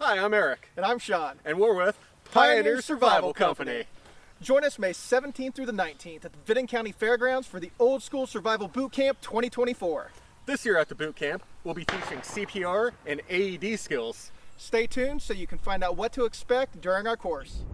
Hi, I'm Eric. And I'm Sean. And we're with Pioneer Survival Company. Join us May 17th through the 19th at the Vinton County Fairgrounds for the Old School Survival Bootcamp 2024. This year at the boot camp, we'll be teaching CPR and AED skills. Stay tuned so you can find out what to expect during our course.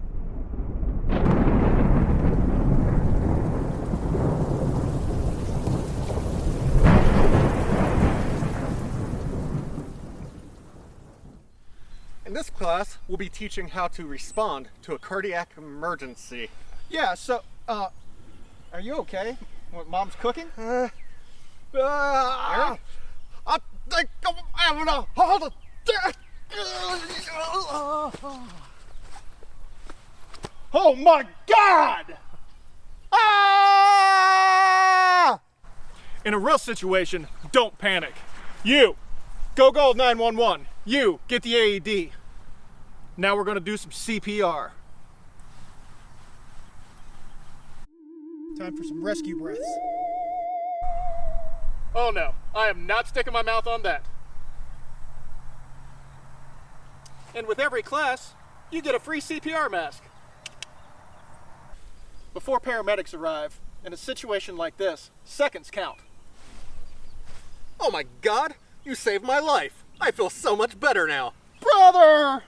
In this class, we'll be teaching how to respond to a cardiac emergency. Yeah, so, are you okay? What, Mom's cooking? I think I'm having a heart attack. Oh my God! Ah! In a real situation, don't panic. You, go 911. You, get the AED. Now we're gonna do some CPR. Time for some rescue breaths. Oh no, I am not sticking my mouth on that. And with every class, you get a free CPR mask. Before paramedics arrive, in a situation like this, seconds count. Oh my God, you saved my life. I feel so much better now. Brother!